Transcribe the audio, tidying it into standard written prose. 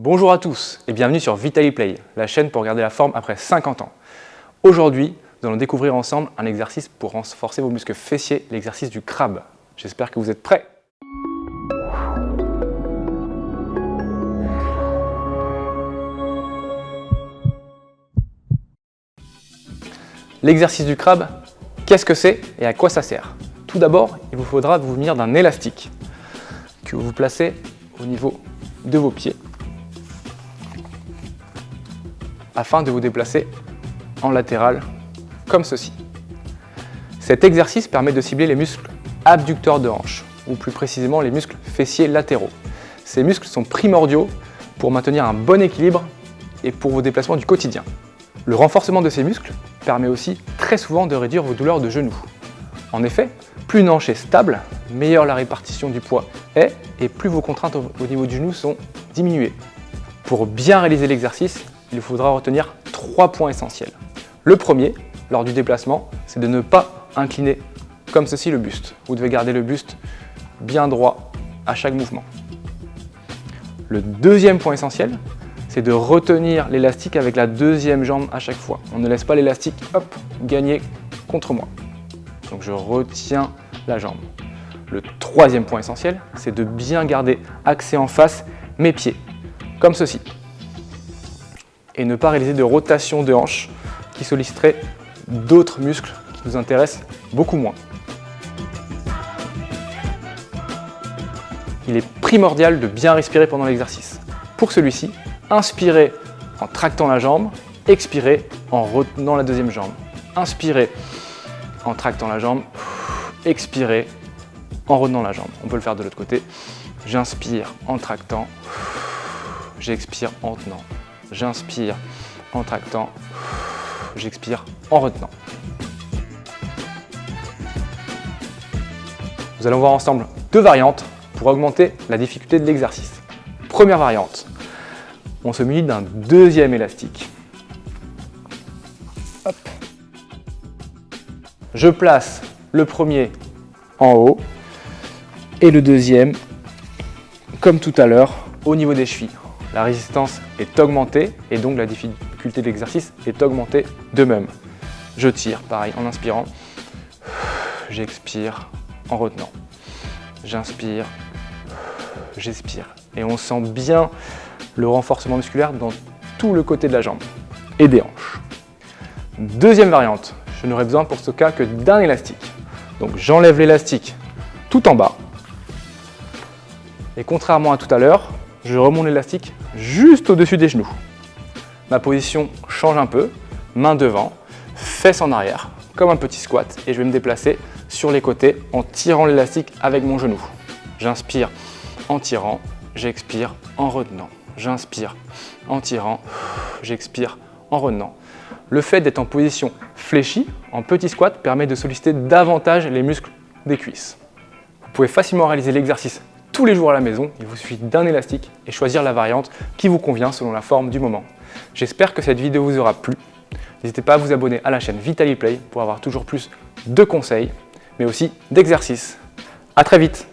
Bonjour à tous et bienvenue sur Vitaliplay, la chaîne pour garder la forme après 50 ans. Aujourd'hui, nous allons découvrir ensemble un exercice pour renforcer vos muscles fessiers, l'exercice du crabe. J'espère que vous êtes prêts. L'exercice du crabe, qu'est-ce que c'est et à quoi ça sert? Tout d'abord, il vous faudra vous munir d'un élastique que vous placez au niveau de vos pieds afin de vous déplacer en latéral comme ceci. Cet exercice permet de cibler les muscles abducteurs de hanche ou plus précisément les muscles fessiers latéraux. Ces muscles sont primordiaux pour maintenir un bon équilibre et pour vos déplacements du quotidien. Le renforcement de ces muscles permet aussi très souvent de réduire vos douleurs de genoux. En effet, plus une hanche est stable, meilleure la répartition du poids est et plus vos contraintes au niveau du genou sont diminuées. Pour bien réaliser l'exercice, il vous faudra retenir 3 points essentiels. Le premier, lors du déplacement, c'est de ne pas incliner comme ceci le buste. Vous devez garder le buste bien droit à chaque mouvement. Le deuxième point essentiel, c'est de retenir l'élastique avec la deuxième jambe à chaque fois. On ne laisse pas l'élastique gagner contre moi. Donc je retiens la jambe. Le troisième point essentiel, c'est de bien garder axé en face mes pieds, comme ceci. Et ne pas réaliser de rotation de hanche qui solliciterait d'autres muscles qui nous intéressent beaucoup moins. Il est primordial de bien respirer pendant l'exercice. Pour celui-ci, inspirez en tractant la jambe, expirez en retenant la deuxième jambe. Inspirez en tractant la jambe, expirez en retenant la jambe. On peut le faire de l'autre côté. J'inspire en tractant, j'expire en tenant. J'inspire en tractant, j'expire en retenant. Nous allons voir ensemble deux variantes pour augmenter la difficulté de l'exercice. Première variante, on se munit d'un deuxième élastique. Hop. Je place le premier en haut et le deuxième, comme tout à l'heure, au niveau des chevilles. La résistance est augmentée et donc la difficulté de l'exercice est augmentée de même. Je tire, pareil, en inspirant. J'expire en retenant. J'inspire, j'expire. Et on sent bien le renforcement musculaire dans tout le côté de la jambe et des hanches. Deuxième variante, je n'aurai besoin pour ce cas que d'un élastique. Donc j'enlève l'élastique tout en bas. Et contrairement à tout à l'heure, je remonte l'élastique juste au-dessus des genoux. Ma position change un peu, main devant, fesses en arrière, comme un petit squat, et je vais me déplacer sur les côtés en tirant l'élastique avec mon genou. J'inspire en tirant, j'expire en retenant. J'inspire en tirant, j'expire en retenant. Le fait d'être en position fléchie, en petit squat, permet de solliciter davantage les muscles des cuisses. Vous pouvez facilement réaliser l'exercice tous les jours à la maison, il vous suffit d'un élastique et choisir la variante qui vous convient selon la forme du moment. J'espère que cette vidéo vous aura plu. N'hésitez pas à vous abonner à la chaîne Vitaliplay pour avoir toujours plus de conseils, mais aussi d'exercices. À très vite!